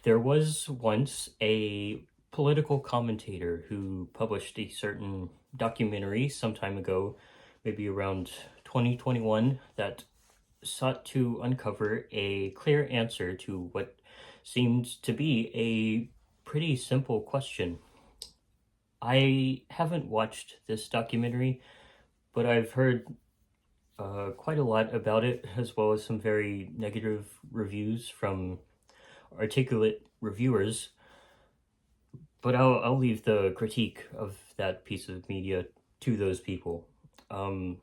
There was once a political commentator who published a certain documentary some time ago, maybe around 2021, that sought to uncover a clear answer to what seemed to be a pretty simple question. I haven't watched this documentary, but I've heard quite a lot about it, as well as some very negative reviews from articulate reviewers. But I'll leave the critique of that piece of media to those people. Um,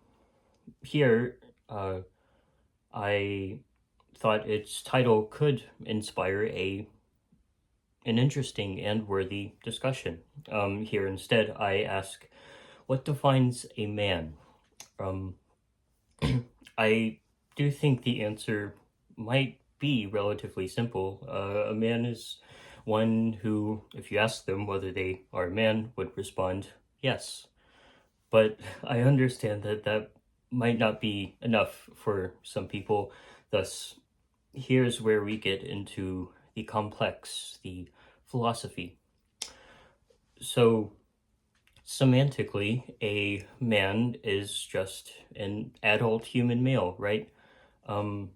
Here, I thought its title could inspire a an interesting and worthy discussion. Here instead, I ask, what defines a man? Um, I do think the answer might be relatively simple. A man is one who, if you ask them whether they are a man, would respond yes. But I understand that that might not be enough for some people. Thus, here's where we get into the complex, the philosophy. So, semantically, a man is just an adult human male, right? Um,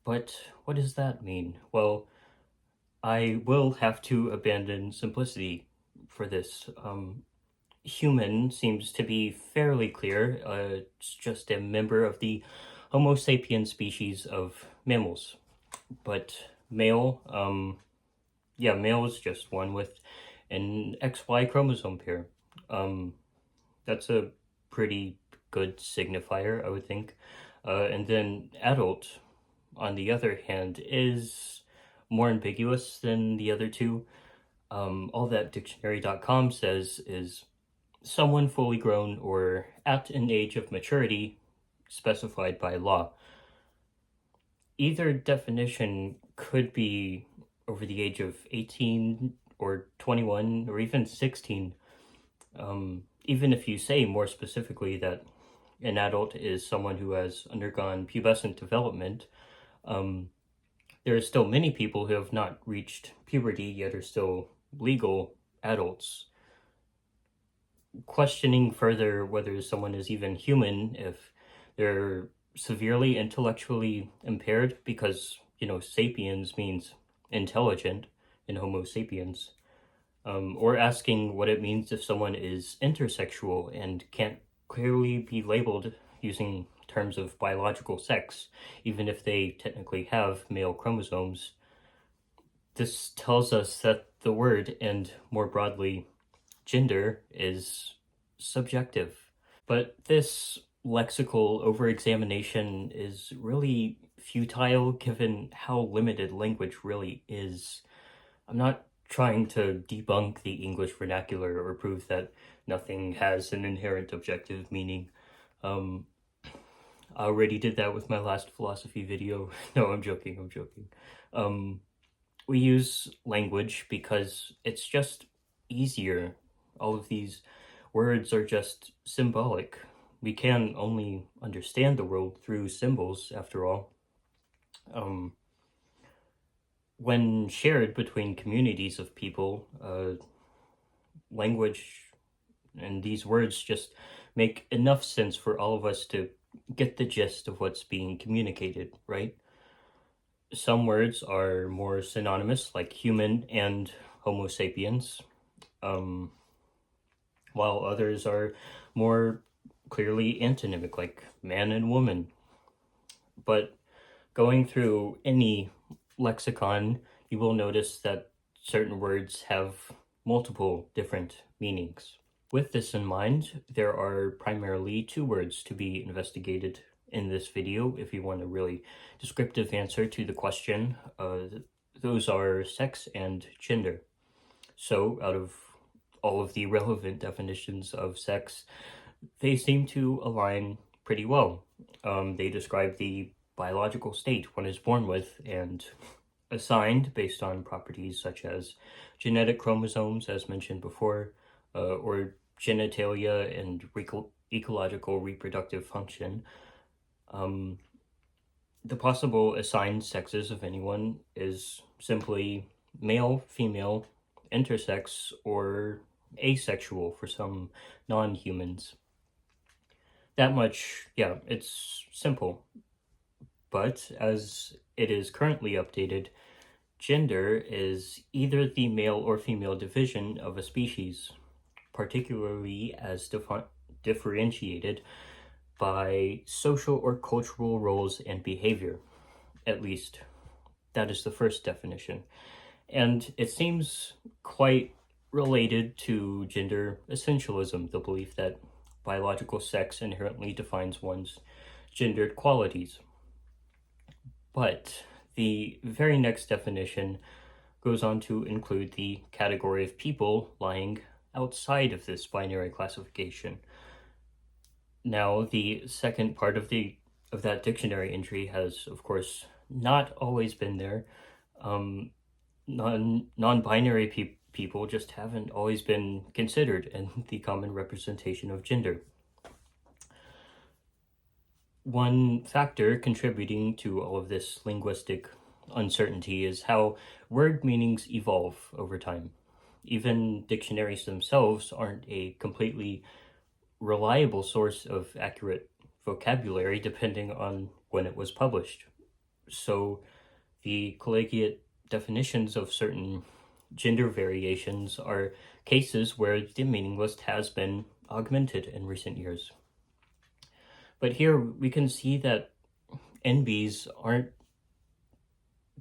but what does that mean? Well, I will have to abandon simplicity for this. Human seems to be fairly clear. It's just a member of the Homo sapiens species of mammals. But male, yeah, male is just one with an XY chromosome pair. Um, that's a pretty good signifier, I would think. And then adult, on the other hand, is more ambiguous than the other two. All that dictionary.com says is someone fully grown or at an age of maturity specified by law. Either definition could be over the age of 18 or 21 or even 16. Even if you say more specifically that an adult is someone who has undergone pubescent development, um, there are still many people who have not reached puberty yet are still legal adults. Questioning further whether someone is even human if they're severely intellectually impaired, because, sapiens means intelligent in Homo sapiens, or asking what it means if someone is intersexual and can't clearly be labeled using terms of biological sex, even if they technically have male chromosomes. This tells us that the word, and more broadly, gender, is subjective. But this lexical overexamination is really futile given how limited language really is. I'm not trying to debunk the English vernacular or prove that nothing has an inherent objective meaning. Um, I already did that with my last philosophy video. No, I'm joking, I'm joking. We use language because it's just easier. All of these words are just symbolic. We can only understand the world through symbols, after all. Um, when shared between communities of people, language and these words just make enough sense for all of us to get the gist of what's being communicated, right? Some words are more synonymous, like human and Homo sapiens, um, while others are more clearly antonymic, like man and woman. But going through any lexicon, you will notice that certain words have multiple different meanings. With this in mind, there are primarily two words to be investigated in this video if you want a really descriptive answer to the question. Those are sex and gender. So, out of all of the relevant definitions of sex, they seem to align pretty well. They describe the biological state one is born with and assigned based on properties such as genetic chromosomes, as mentioned before, or genitalia and ecological reproductive function. The possible assigned sexes of anyone is simply male, female, intersex, or asexual for some non-humans. That much, yeah, it's simple. But as it is currently updated, gender is either the male or female division of a species, particularly as differentiated by social or cultural roles and behavior. At least, that is the first definition. And it seems quite related to gender essentialism, the belief that biological sex inherently defines one's gendered qualities. But the very next definition goes on to include the category of people lying outside of this binary classification. Now, the second part of that dictionary entry has, of course, not always been there. Um, non-binary people just haven't always been considered in the common representation of gender. One factor contributing to all of this linguistic uncertainty is how word meanings evolve over time. Even dictionaries themselves aren't a completely reliable source of accurate vocabulary depending on when it was published. So the collegiate definitions of certain gender variations are cases where the meaning list has been augmented in recent years. But here we can see that NBs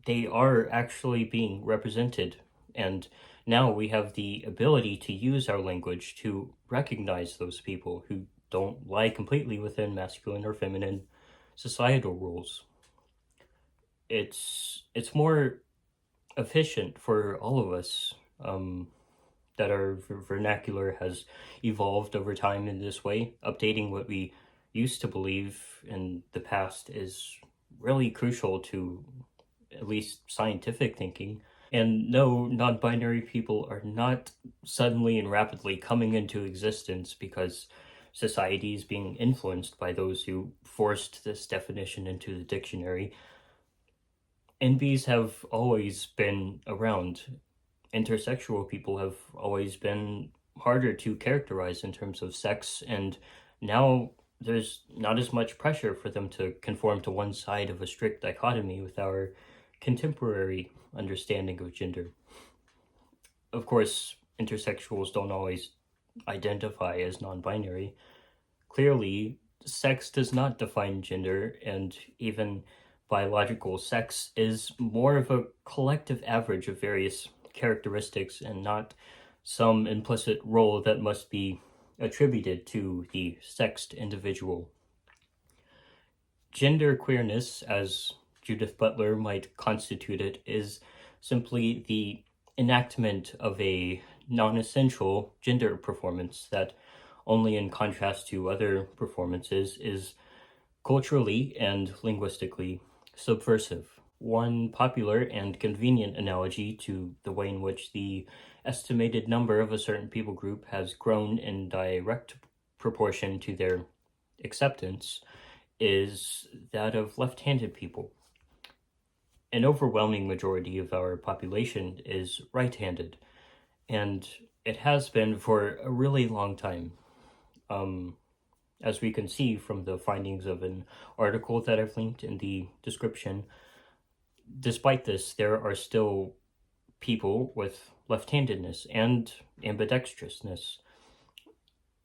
they are actually being represented. And now we have the ability to use our language to recognize those people who don't lie completely within masculine or feminine societal rules. It's more efficient for all of us that our vernacular has evolved over time in this way. Updating what we used to believe in the past is really crucial to at least scientific thinking. And no, non binary people are not suddenly and rapidly coming into existence because society is being influenced by those who forced this definition into the dictionary. NBs have always been around. Intersexual people have always been harder to characterize in terms of sex, and now there's not as much pressure for them to conform to one side of a strict dichotomy with our contemporary understanding of gender. Of course, intersexuals don't always identify as non binary. Clearly, sex does not define gender, and even biological sex is more of a collective average of various characteristics and not some implicit role that must be attributed to the sexed individual. Gender queerness, as Judith Butler might constitute it, is simply the enactment of a non-essential gender performance that, only in contrast to other performances, is culturally and linguistically subversive. One popular and convenient analogy to the way in which the estimated number of a certain people group has grown in direct proportion to their acceptance is that of left-handed people. An overwhelming majority of our population is right-handed, and it has been for a really long time. As we can see from the findings of an article that I've linked in the description, despite this, there are still people with left-handedness and ambidextrousness.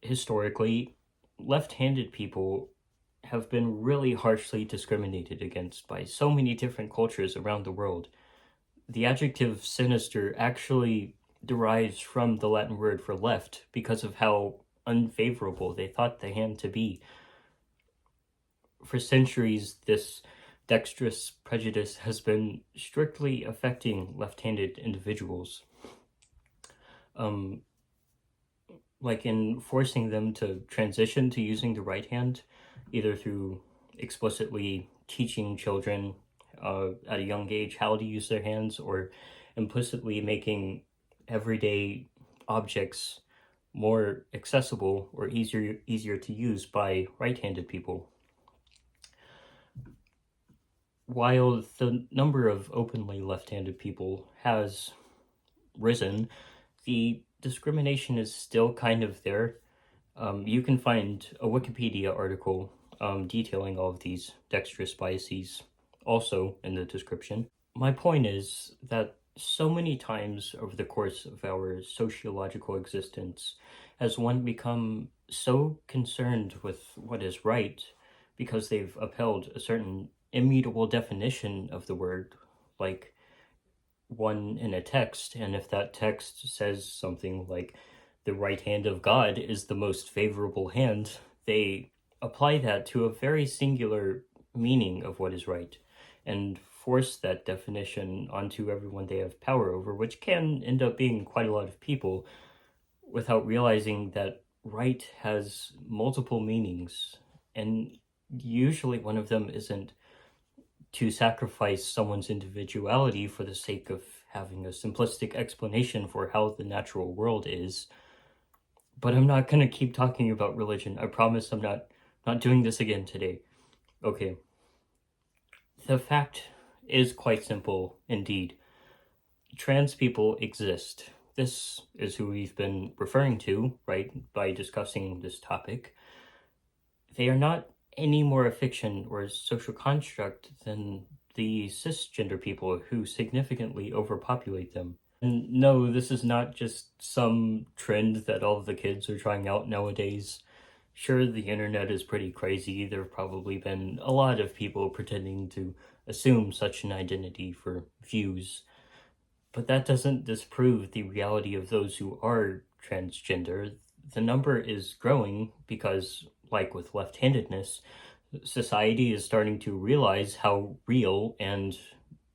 Historically, left-handed people have been really harshly discriminated against by so many different cultures around the world. The adjective sinister actually derives from the Latin word for left because of how unfavorable they thought the hand to be. For centuries, this dexterous prejudice has been strictly affecting left-handed individuals. Like in forcing them to transition to using the right hand, either through explicitly teaching children at a young age how to use their hands, or implicitly making everyday objects more accessible or easier to use by right-handed people. while the number of openly left-handed people has risen, the discrimination is still kind of there. You can find a Wikipedia article detailing all of these dexterous biases also in the description. My point is that so many times over the course of our sociological existence has one become so concerned with what is right because they've upheld a certain immutable definition of the word, like one in a text, and if that text says something like the right hand of God is the most favorable hand, they apply that to a very singular meaning of what is right and force that definition onto everyone they have power over, which can end up being quite a lot of people without realizing that right has multiple meanings. And usually one of them isn't to sacrifice someone's individuality for the sake of having a simplistic explanation for how the natural world is. But I'm not going to keep talking about religion. I promise I'm not doing this again today. Okay. The fact is quite simple indeed. Trans people exist. This is who we've been referring to, right, by discussing this topic. They are not any more a fiction or a social construct than the cisgender people who significantly overpopulate them. And no, this is not just some trend that all of the kids are trying out nowadays. Sure, the internet is pretty crazy. There have probably been a lot of people pretending to assume such an identity for views. But that doesn't disprove the reality of those who are transgender. The number is growing because, like with left-handedness, society is starting to realize how real and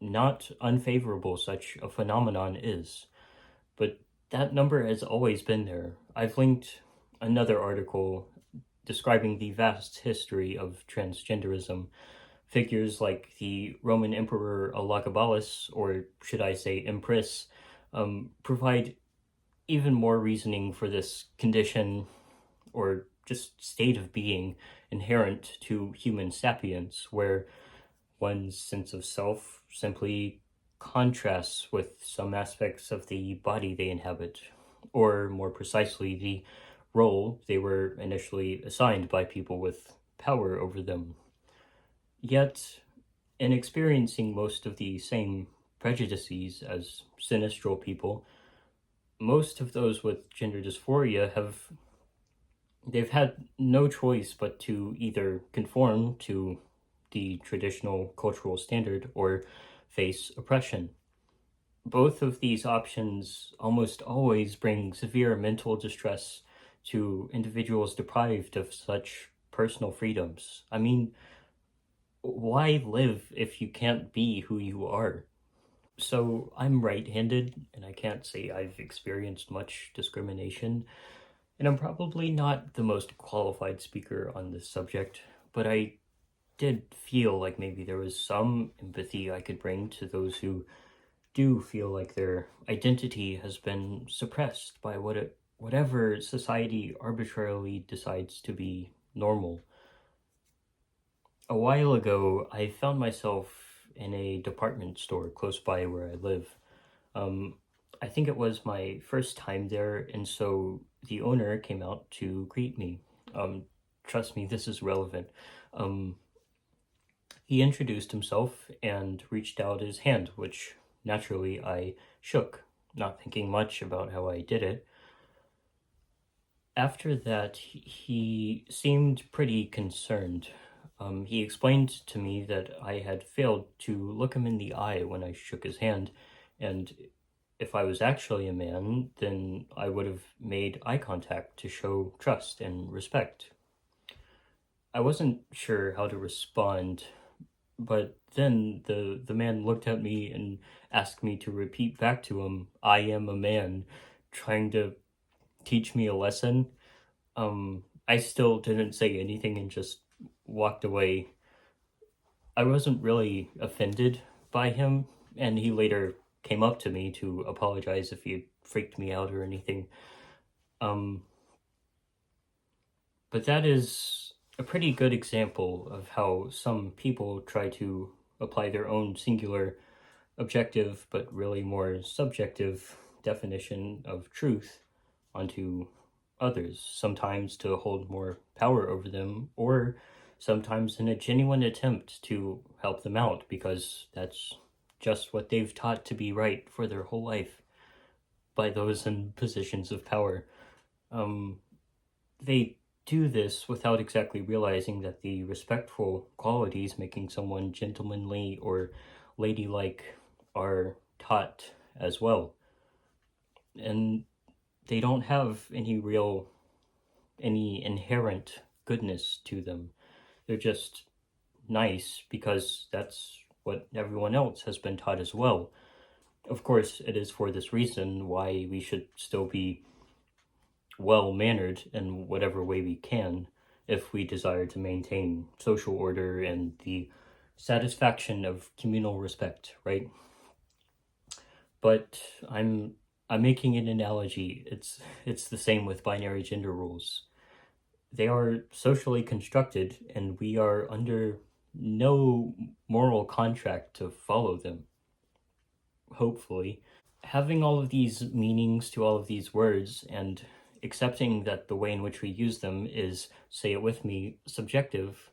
not unfavorable such a phenomenon is. But that number has always been there. I've linked another article describing the vast history of transgenderism. Figures like the Roman Emperor Elagabalus, or should I say Empress, provide even more reasoning for this condition or just state of being inherent to human sapience, where one's sense of self simply contrasts with some aspects of the body they inhabit, or more precisely, the role they were initially assigned by people with power over them. Yet, in experiencing most of the same prejudices as sinistral people, most of those with gender dysphoria they've had no choice but to either conform to the traditional cultural standard or face oppression. Both of these options almost always bring severe mental distress to individuals deprived of such personal freedoms. I mean, why live if you can't be who you are? So I'm right-handed, and I can't say I've experienced much discrimination, and I'm probably not the most qualified speaker on this subject, but I did feel like maybe there was some empathy I could bring to those who do feel like their identity has been suppressed by whatever society arbitrarily decides to be normal. A while ago, I found myself in a department store close by where I live. Um, I think it was my first time there, and so the owner came out to greet me. Trust me, this is relevant. Um, he introduced himself and reached out his hand, which naturally I shook, not thinking much about how I did it. After that, he seemed pretty concerned. He explained to me that I had failed to look him in the eye when I shook his hand, and if I was actually a man, then I would have made eye contact to show trust and respect. I wasn't sure how to respond, but then the man looked at me and asked me to repeat back to him, "I am a man," trying to teach me a lesson. I still didn't say anything and just walked away. I wasn't really offended by him, and he later came up to me to apologize if he had freaked me out or anything. Um, but that is a pretty good example of how some people try to apply their own singular, objective, but really more subjective definition of truth onto others, sometimes to hold more power over them, or sometimes in a genuine attempt to help them out because that's just what they've taught to be right for their whole life by those in positions of power. They do this without exactly realizing that the respectful qualities making someone gentlemanly or ladylike are taught as well. And they don't have any inherent goodness to them. They're just nice because that's what everyone else has been taught as well. Of course, it is for this reason why we should still be well-mannered in whatever way we can if we desire to maintain social order and the satisfaction of communal respect, right? But I'm making an analogy. It's the same with binary gender rules. They are socially constructed, and we are under no moral contract to follow them, hopefully. Having all of these meanings to all of these words and accepting that the way in which we use them is, say it with me, subjective,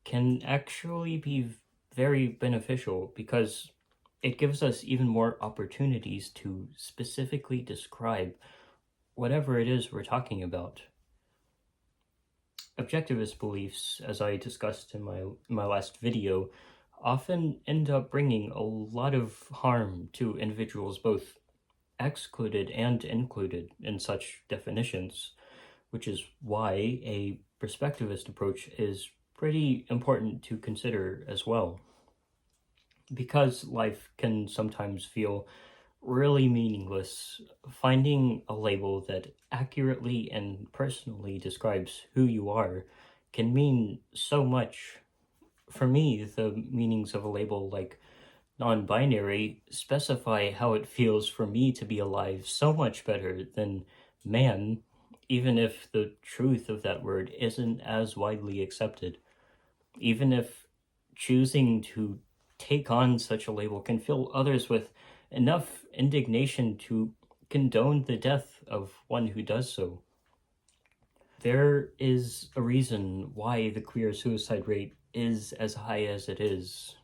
can actually be very beneficial because it gives us even more opportunities to specifically describe whatever it is we're talking about. Objectivist beliefs, as I discussed in my last video, often end up bringing a lot of harm to individuals, both excluded and included in such definitions, which is why a perspectivist approach is pretty important to consider as well. Because life can sometimes feel really meaningless, finding a label that accurately and personally describes who you are can mean so much. For me, the meanings of a label like non-binary specify how it feels for me to be alive so much better than man, even if the truth of that word isn't as widely accepted. Even if choosing to take on such a label can fill others with enough indignation to condone the death of one who does so. There is a reason why the queer suicide rate is as high as it is.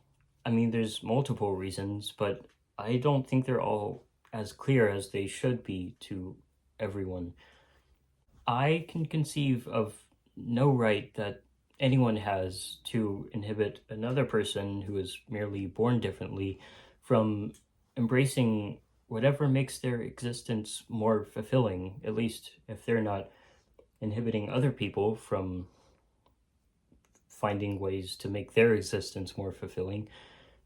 I mean, there's multiple reasons, but I don't think they're all as clear as they should be to everyone. I can conceive of no right that anyone has to inhibit another person who is merely born differently from embracing whatever makes their existence more fulfilling, at least if they're not inhibiting other people from finding ways to make their existence more fulfilling.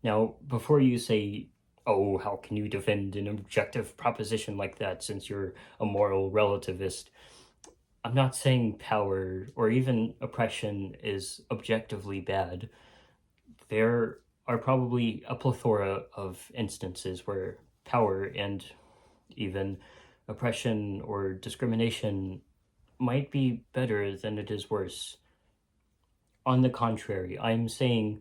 Now, before you say, oh, how can you defend an objective proposition like that since you're a moral relativist? I'm not saying power or even oppression is objectively bad. There are probably a plethora of instances where power and even oppression or discrimination might be better than it is worse. On the contrary, I'm saying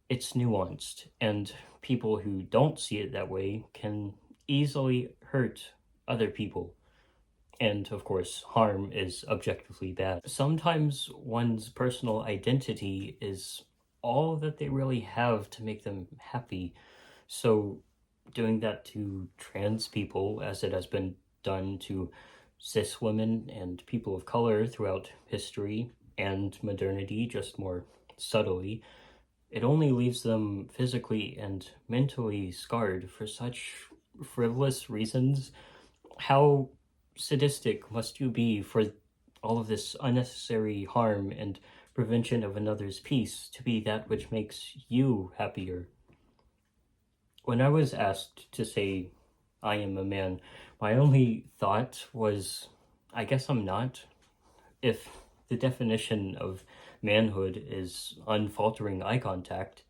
it's nuanced, and people who don't see it that way can easily hurt other people. And of course, harm is objectively bad. Sometimes one's personal identity is all that they really have to make them happy. So doing that to trans people, as it has been done to cis women and people of color throughout history and modernity, just more subtly, it only leaves them physically and mentally scarred for such frivolous reasons. How sadistic must you be for all of this unnecessary harm and prevention of another's peace to be that which makes you happier? When I was asked to say I am a man, my only thought was, I guess I'm not. If the definition of manhood is unfaltering eye contact,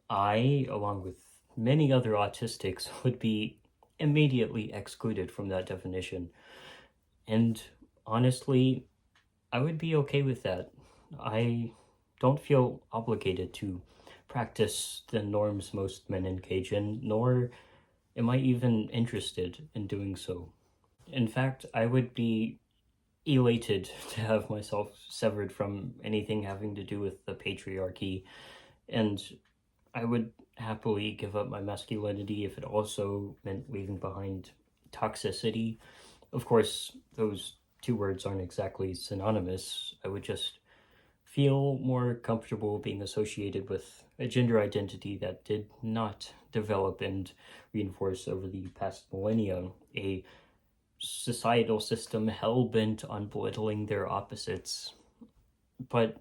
I, along with many other autistics, would be immediately excluded from that definition. And honestly, I would be okay with that. I don't feel obligated to practice the norms most men engage in, nor am I even interested in doing so. In fact, I would be elated to have myself severed from anything having to do with the patriarchy, and I would happily give up my masculinity if it also meant leaving behind toxicity. Of course, those two words aren't exactly synonymous. I would just feel more comfortable being associated with a gender identity that did not develop and reinforce over the past millennia, a societal system hell-bent on belittling their opposites. But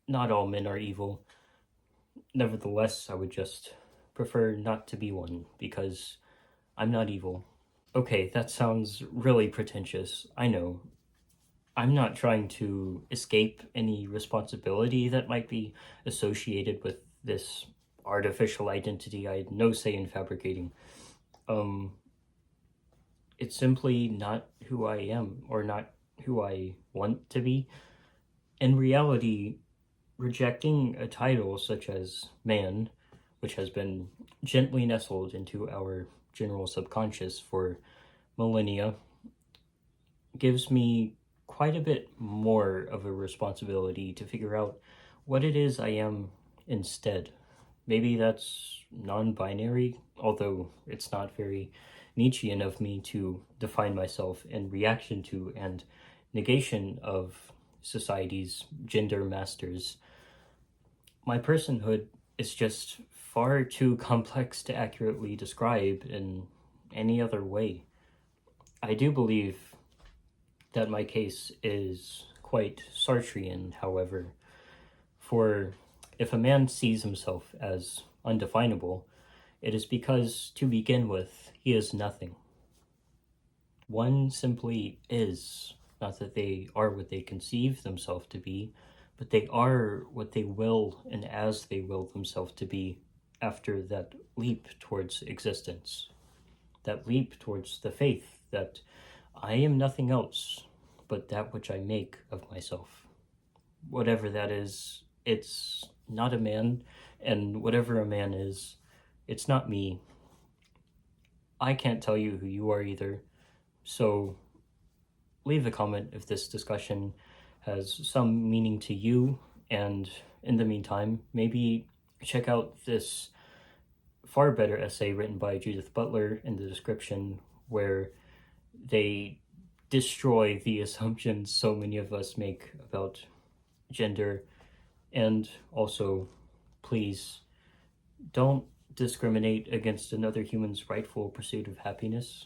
not all men are evil. Nevertheless, I would just prefer not to be one, because I'm not evil. Okay, that sounds really pretentious, I know. I'm not trying to escape any responsibility that might be associated with this artificial identity I had no say in fabricating. It's simply not who I am, or not who I want to be. In reality, rejecting a title such as man, which has been gently nestled into our general subconscious for millennia, gives me quite a bit more of a responsibility to figure out what it is I am instead. Maybe that's non-binary, although it's not very Nietzschean of me to define myself in reaction to and negation of society's gender masters. My personhood is just far too complex to accurately describe in any other way. I do believe that my case is quite Sartrean, however, for if a man sees himself as undefinable, it is because, to begin with, he is nothing. One simply is, not that they are what they conceive themselves to be, but they are what they will and as they will themselves to be after that leap towards existence, that leap towards the faith that I am nothing else but that which I make of myself. Whatever that is, it's not a man, and whatever a man is, it's not me. I can't tell you who you are either, so leave a comment if this discussion has some meaning to you, and in the meantime, maybe check out this far better essay written by Judith Butler in the description, where they destroy the assumptions so many of us make about gender. And also, please don't discriminate against another human's rightful pursuit of happiness.